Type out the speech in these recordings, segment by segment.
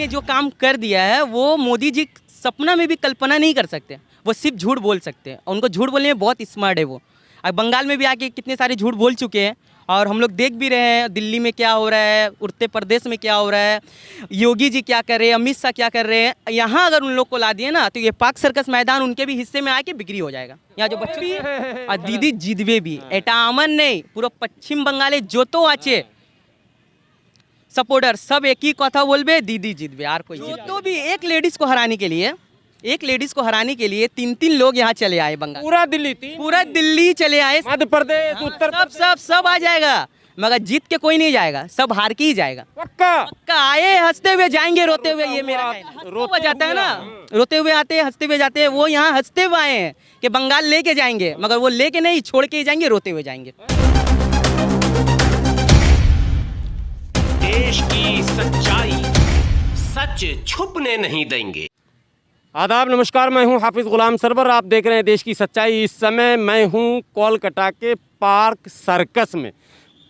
ने जो काम कर दिया है वो मोदी जी सपना में भी कल्पना नहीं कर सकते। वो सिर्फ झूठ बोल सकते हैं और उनको झूठ बोलने में बहुत स्मार्ट है वो। अब बंगाल में भी आके कितने सारे झूठ बोल चुके हैं और हम लोग देख भी रहे हैं दिल्ली में क्या हो रहा है, उत्तर प्रदेश में क्या हो रहा है, योगी जी क्या कर रहे हैं, अमित शाह क्या कर रहे हैं। यहाँ अगर उन लोग को ला दिए ना तो ये पाक सर्कस मैदान उनके भी हिस्से में आके बिक्री हो जाएगा। यहाँ जो बच्चे भी और दीदी जिदवे भी एटा अमन नहीं पूरा पश्चिम बंगाले जो तो आचे सपोर्टर सब एक ही कथा बोलबे दीदी जितबे यार कोई जो तो भी एक लेडीज को हराने के लिए 3-3 लोग यहाँ चले आए बंगाल। पूरा दिल्ली चले आए, मध्य प्रदेश, उत्तर सब आ जाएगा मगर जीत के कोई नहीं जाएगा, सब हार के ही जाएगा। पक्का आए हंसते हुए जाएंगे रोते हुए, ये मेरा रोता जाता है ना, रोते हुए आते हैं हंसते हुए जाते हैं। वो यहाँ हंसते हुए आए हैं कि बंगाल लेके जाएंगे मगर वो लेके नहीं छोड़ के ही जाएंगे, रोते हुए जाएंगे। देश की सच्चाई सच छुपने नहीं देंगे। आदाब, नमस्कार, मैं हूं हाफिज़ गुलाम सरवर। आप देख रहे हैं देश की सच्चाई। इस समय मैं हूं कोलकाता के पार्क सर्कस में।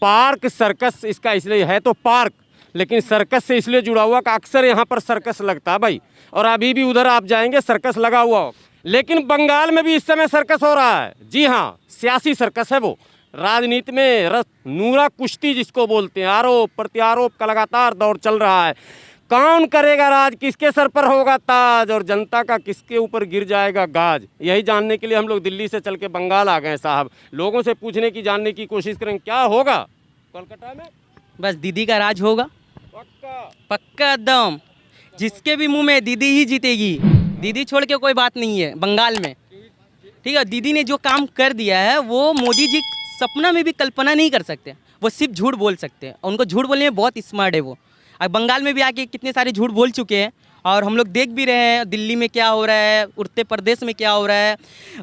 पार्क सर्कस इसका इसलिए है तो पार्क, लेकिन सर्कस से इसलिए जुड़ा हुआ कि अक्सर यहाँ पर सर्कस लगता है भाई, और अभी भी उधर आप जाएंगे सर्कस लगा हुआ हो। लेकिन बंगाल में भी इस समय सर्कस हो रहा है। जी हाँ, सियासी सर्कस है वो। राजनीति में नूरा कुश्ती जिसको बोलते हैं, आरोप प्रत्यारोप का लगातार दौर चल रहा है। कौन करेगा राज, किसके सर पर होगा ताज और जनता का किसके ऊपर गिर जाएगा गाज, यही जानने के लिए हम लोग दिल्ली से चल के बंगाल आ गए साहब। लोगों से पूछने की, जानने की कोशिश करेंगे क्या होगा कोलकाता में। बस दीदी का राज होगा, पक्का एकदम। जिसके भी मुंह में दीदी ही जीतेगी, दीदी छोड़ के कोई बात नहीं है बंगाल में। ठीक है, दीदी ने जो काम कर दिया है वो मोदी जी सपना में भी कल्पना नहीं कर सकते। वो सिर्फ झूठ बोल सकते हैं और उनको झूठ बोलने में बहुत स्मार्ट है वो। अब बंगाल में भी आके कितने सारे झूठ बोल चुके हैं और हम लोग देख भी रहे हैं दिल्ली में क्या हो रहा है, उत्तर प्रदेश में क्या हो रहा है,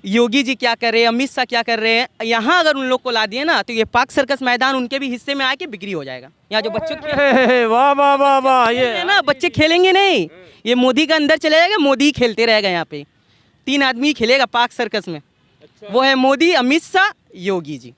योगी जी क्या कर रहे हैं, अमित शाह क्या कर रहे हैं। यहाँ अगर उन लोग को ला दिए ना तो ये पाक सर्कस मैदान उनके भी हिस्से में आके बिक्री हो जाएगा। यहाँ जो बच्चे वाह वाह वाह वाह, ये ना बच्चे खेलेंगे नहीं, ये मोदी का अंदर चले जाएगा, मोदी ही खेलते रहेगा। यहाँ पे 3 आदमी खेलेगा पाक सर्कस में। वो है मोदी, अमित शाह, योगी जी।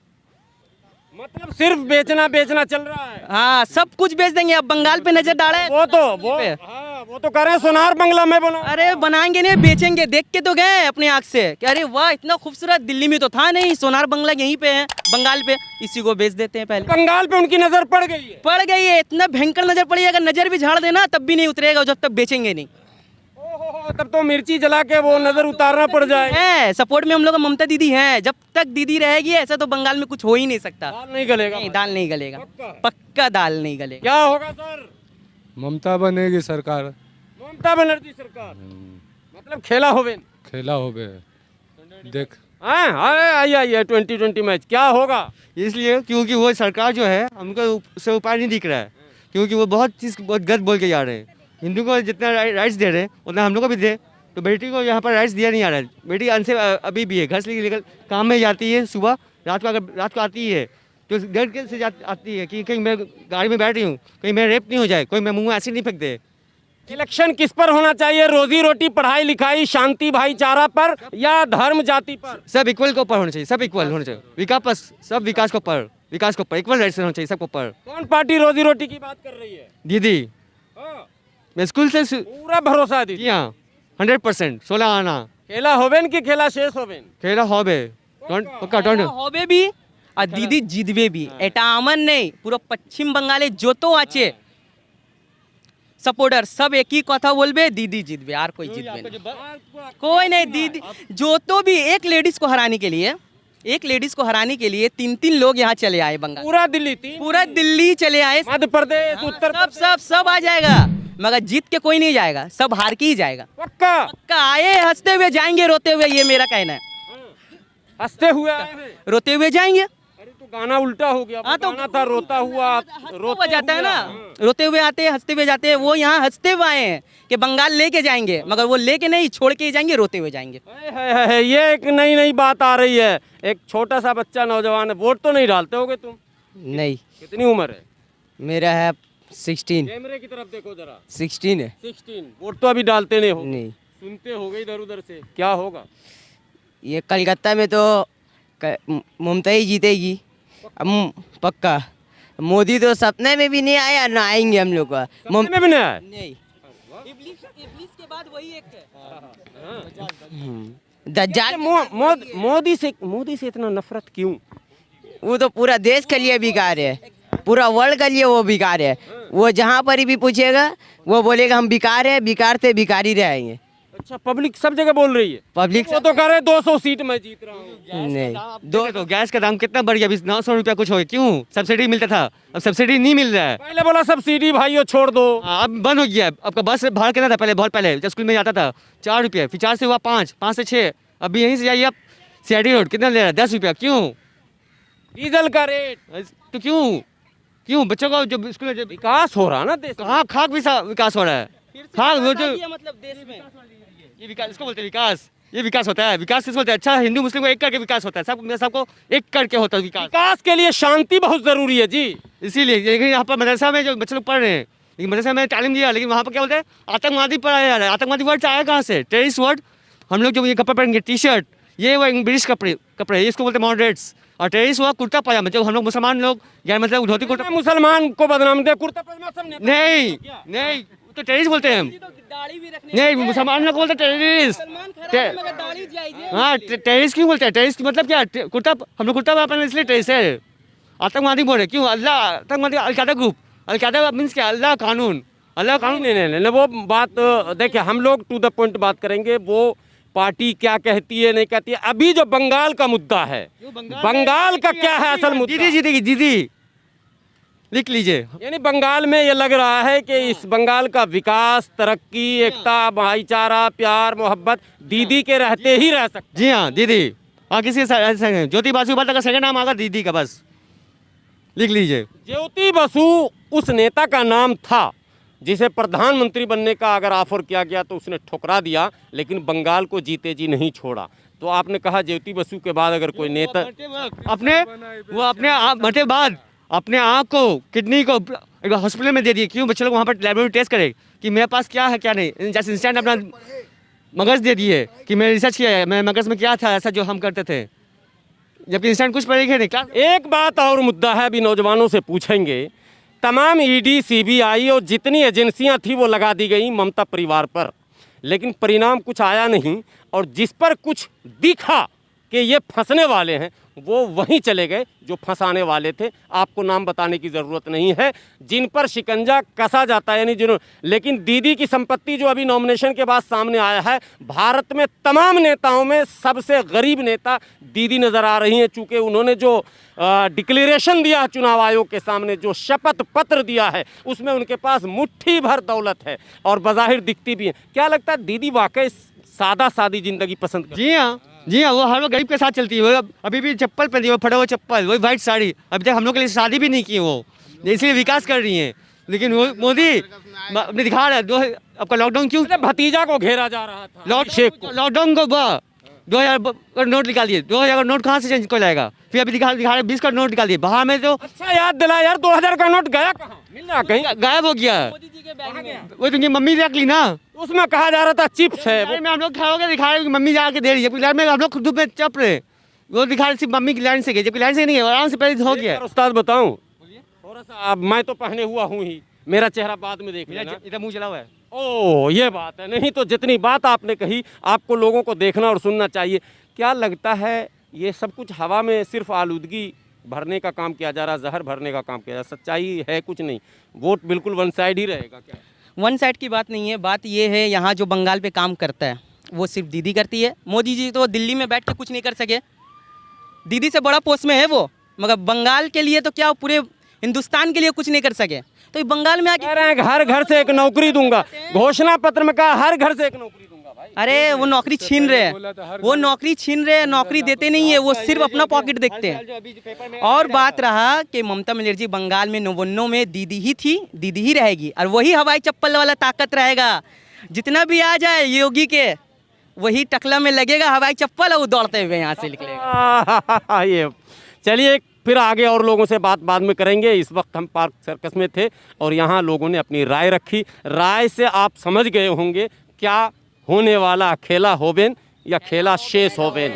मतलब सिर्फ बेचना चल रहा है। हाँ, सब कुछ बेच देंगे। अब बंगाल पे नजर डाले वो तो कह रहे हैं सोनार बंगला में बना। अरे बनाएंगे नहीं, बेचेंगे। देख के तो गए अपने आँख से कि अरे वाह इतना खूबसूरत, दिल्ली में तो था नहीं, सोनार बंगला यहीं पे है बंगाल पे, इसी को बेच देते हैं। पहले बंगाल पे उनकी नजर पड़ गई है, इतना भयंकर नजर पड़ी। अगर नजर भी झाड़ देना तब भी नहीं उतरेगा जब तक बेचेंगे नहीं। तब तो मिर्ची जला के वो नजर उतारना पड़ जाए। सपोर्ट में हम लोग ममता दीदी हैं। जब तक दीदी रहेगी ऐसा तो बंगाल में कुछ हो ही नहीं सकता। दाल नहीं गलेगा। दाल नहीं गलेगा, पक्का दाल नहीं गलेगा। क्या होगा सर? ममता बनेगी सरकार, ममता बनर्जी सरकार। मतलब खेला होवे देख। आइए 2020 मैच क्या होगा? इसलिए क्योंकि वो सरकार जो है हमको उससे उपाय नहीं दिख रहा है, क्योंकि वो बहुत गलत बोल के जा रहे हैं। हिंदू को जितना राइट्स दे रहे हैं उतना हम लोग को भी दे, तो बेटी को यहाँ पर राइट्स दिया नहीं आ रहा है। बेटी अनसेफ अभी भी है, घर से लेकर काम में जाती है, सुबह रात को आती है तो डर से आती है कि कहीं मैं गाड़ी में बैठ रही हूँ, कहीं मैं रेप नहीं हो जाए, कोई मैं मुँह में ऐसे नहीं फेंक दे। इलेक्शन किस पर होना चाहिए? रोजी रोटी, पढ़ाई लिखाई, शांति भाईचारा पर या धर्म जाति पर? सब इक्वल के ऊपर होना चाहिए, सब इक्वल होना चाहिए। विकास के ऊपर इक्वल राइट्स होना चाहिए सबके ऊपर। कौन पार्टी रोजी रोटी की बात कर रही है? दीदी मैं स्कूल से पूरा भरोसा दी। हाँ 100% 16 आना। खेला होवेन की खेला शेष होवेन? खेला होबे होबे भी और दीदी जितबे भी। एटा अमन नहीं पूरा पश्चिम बंगाले जो तो आचे सपोर्टर सब एक ही कथा बोलबे दीदी जितबे यार कोई जितबे कोई नहीं। दीदी जो तो भी एक लेडीज को हराने के लिए 3-3 लोग यहाँ चले आए बंगाल। पूरा दिल्ली चले आए, मध्य प्रदेश, उत्तर सब आ जाएगा मगर जीत के कोई नहीं जाएगा, सब हार के ही जाएगा। पक्का आए हंसते हुए जाएंगे, रोते हुए, ये मेरा कहना है। हंसते हुए आए हैं, रोते हुए जाएंगे। अरे तो गाना उल्टा हो गया। हाँ, तो गाना था रोता हुआ जाता है ना, रोते हुए आते हैं हंसते हुए जाते हैं। वो यहाँ हंसते हुए आए हैं कि बंगाल लेके जाएंगे मगर वो लेके नहीं छोड़ के ही जाएंगे, रोते हुए जाएंगे। ये एक नई बात आ रही है। एक छोटा सा बच्चा नौजवान है, वोट तो नहीं डालते होगे तुम? नहीं। कितनी उम्र है? मेरा है 16। कैमरे की तरफ देखो जरा। 16 है। 16। वोट तो अभी डालते नहीं हो? नहीं। सुनते हो गए इधर उधर से, क्या होगा? ये कलकत्ता में तो ममता ही जीतेगी पक्का। मोदी तो सपने में भी नहीं आया, ना आएंगे हम लोग का। सपने में भी नहीं आया? नहीं। इब्लीस के बाद वही एक है। दज्जाल मोदी से इतना नफरत क्यों? वो तो पूरा देश के लिए बेकार है, पूरा वर्ल्ड के लिए वो बेकार है। वो जहाँ पर भी पूछेगा वो बोलेगा हम बेकार है, बेकार से बेकार ही रहेंगे। अच्छा, पब्लिक सब जगह बोल रही है। पब्लिक वो तो कह रहे 200 सीट मैं जीत रहा हूँ। नहीं, तो गैस का दाम कितना बढ़ गया, अभी 900 रुपया कुछ हो गया। क्यों? सब्सिडी मिलता था, अब सब्सिडी नहीं मिल रहा है। पहले बोला सब्सिडी भाइयों छोड़ दो, अब बंद हो गया है। आपका बस भाड़ा कितना था पहले? बहुत पहले जब स्कूल में जाता था 4 रुपये, फिर 4 से हुआ 5, 5 से 6, अभी यहीं से जाइए आप CID रोड कितना ले रहा है? 10 रुपया। क्यों? डीजल का रेट तो क्यों बच्चों को जब स्कूल में विकास हो रहा ना देश में। कहाँ खाक भी विकास हो रहा है? खाक वो जो मतलब देश में ये विकास, इसको बोलते हैं विकास। ये विकास होता है? विकास किसको बोलते हैं? अच्छा, हिंदू मुस्लिम को एक करके विकास होता है, सबको एक करके होता है विकास। विकास के लिए शांति बहुत जरूरी है जी। इसीलिए लेकिन यहाँ पर मदरसा में जो बच्चे लोग पढ़ रहे हैं, लेकिन मदरसा में तालीम दिया, लेकिन वहाँ पर क्या बोलते हैं? आतंकवादी पढ़ाया जा रहा है। आतंकवादी वर्ड आया कहाँ से? Terrorist word. हम लोग जो ये कपड़े पहनेंगे, टी-शर्ट, ये वो ब्रिटिश कपड़े इसको बोलते हैं मॉडरेट्स। और टेररिस्ट हुआ कुर्ता पजामा, जब हम लोग मुसलमान लोग यार मतलब धोती कुर्ता। मुसलमान को बदनाम दे, कुर्ता पजामा सब नहीं तो टेररिस्ट बोलते हैं हम। नहीं, मुसलमान लोग बोलते हैं टेररिस्ट। हाँ, टेररिस्ट क्यों बोलते हैं? टेररिस्ट मतलब क्या? कुर्ता, हम लोग कुर्ता पहने इसलिए टेररिस्ट है। आतंकवादी बोल रहे क्यों? अल्लाह आतंकवादी, अलकायदा ग्रुप। अलकायदा मीन्स क्या? अल्लाह कानून, अल्लाह कानून। नहीं, वो बात देखिए, हम लोग टू द पॉइंट बात करेंगे। वो पार्टी क्या कहती है नहीं कहती है। अभी जो बंगाल का मुद्दा है, बंगाल का क्या है असल मुद्दा? दीदी जीतेगी, दीदी लिख लीजिए। यानी बंगाल में ये लग रहा है कि इस बंगाल का विकास, तरक्की, एकता, भाईचारा, प्यार, मोहब्बत दीदी के रहते ही रह सकते। जी हाँ, दीदी। हाँ, किसी ज्योति बासु का सेकंड नाम आगा दीदी का, बस लिख लीजिए। ज्योति बसु उस नेता का नाम था जिसे प्रधानमंत्री बनने का अगर ऑफर किया गया तो उसने ठुकरा दिया, लेकिन बंगाल को जीते जी नहीं छोड़ा। तो आपने कहा ज्योति बसु के बाद अगर कोई नेता अपने बाद अपने आँख को, किडनी को एक हॉस्पिटल में दे दिए। क्यों? बच्चे लोग वहाँ पर लेबोरेटरी टेस्ट करे कि मेरे पास क्या है क्या नहीं। जैसे इंस्टेंट अपना मगज दे दिए कि मैंने रिसर्च किया है, मैं मगज में क्या था ऐसा जो हम करते थे, जबकि इंस्टेंट कुछ पढ़ेंगे नहीं। क्या एक बात और मुद्दा है, अभी नौजवानों से पूछेंगे। तमाम ईडी, सीबीआई और जितनी एजेंसियां थी वो लगा दी गई ममता परिवार पर, लेकिन परिणाम कुछ आया नहीं। और जिस पर कुछ दिखा कि ये फंसने वाले हैं, वो वहीं चले गए जो फंसाने वाले थे। आपको नाम बताने की ज़रूरत नहीं है, जिन पर शिकंजा कसा जाता है, यानी जिन्होंने। लेकिन दीदी की संपत्ति जो अभी नॉमिनेशन के बाद सामने आया है, भारत में तमाम नेताओं में सबसे गरीब नेता दीदी नज़र आ रही हैं। चूँकि उन्होंने जो डिक्लेरेशन दिया चुनाव आयोग के सामने, जो शपथ पत्र दिया है, उसमें उनके पास मुट्ठी भर दौलत है और बज़ाहिर दिखती भी है। क्या लगता है दीदी वाकई सादा सादी ज़िंदगी पसंद करती है? जी हाँ, वो हर वक्त गरीब के साथ चलती है। वो अभी भी चप्पल पहनती है, वो फटा हुआ चप्पल, वही वाइट साड़ी। अभी तक हम लोग के लिए शादी भी नहीं की वो, इसलिए विकास कर रही हैं। लेकिन वो मोदी अपने दिखा रहा है। आपका लॉकडाउन क्यों? भतीजा को घेरा जा रहा था। लॉकडाउन को 2000 का नोट निकाल दिए। 2000 का नोट कहाँ से चेंज कर जाएगा? फिर अभी दिखा रहे 20 का नोट निकाल दिए बाहर में। तो अच्छा याद दिला यार, 2000 का नोट गया कहाँ? मिल रहा कहीं? गायब हो गया। वो तुमकी मम्मी रख ली ना, उसमें कहा जा रहा था चिप्स है। में हम लोग खाओगे, दिखा रहे मम्मी जाके दे रही है। लाइन में हम लोग खुद में चप रहे, वो दिखा रहे सिर्फ मम्मी की लाइन से गए, जबकि लाइन से नहीं है, आराम से पहले हो गया। उस्ताद बताऊं थोड़ा सा, अब मैं तो पहने हुआ हूँ ही, मेरा चेहरा बाद में देख लेना। इधर मुंह चला हुआ है। ओ ये बात है। नहीं तो जितनी बात आपने कही, आपको लोगों को देखना और सुनना चाहिए। क्या लगता है ये सब कुछ हवा में सिर्फ आलूदगी भरने का काम किया जा रहा है, जहर भरने का काम किया जा रहा है? सच्चाई है कुछ नहीं, वोट बिल्कुल वन साइड ही रहेगा क्या? वन साइड की बात नहीं है। बात ये है, यहाँ जो बंगाल पे काम करता है वो सिर्फ दीदी करती है। मोदी जी तो दिल्ली में बैठ के कुछ नहीं कर सके, दीदी से बड़ा पोस्ट में है वो, मगर बंगाल के लिए तो क्या पूरे हिंदुस्तान के लिए कुछ नहीं कर सके। तो ये बंगाल में आके कह रहे हैं हर घर से एक नौकरी दूंगा, घोषणा पत्र में कहा हर घर से एक नौकरी दूंगा। भाई अरे वो नौकरी छीन रहे हैं, वो नौकरी छीन रहे हैं, नौकरी देते नहीं है, वो सिर्फ अपना पॉकेट देखते हैं। और बात रहा कि ममता बनर्जी बंगाल में 99 में दीदी ही थी, दीदी ही रहेगी, और वही हवाई चप्पल वाला ताकत रहेगा। जितना भी आ जाए योगी के, वही टकला में लगेगा हवाई चप्पल और वो दौड़ते हुए यहाँ से निकलेगा। ये चलिए, फिर आगे और लोगों से बात बाद में करेंगे। इस वक्त हम पार्क सर्कस में थे और यहाँ लोगों ने अपनी राय रखी। राय से आप समझ गए होंगे क्या होने वाला, खेला होवेन या खेला शेष होवेन।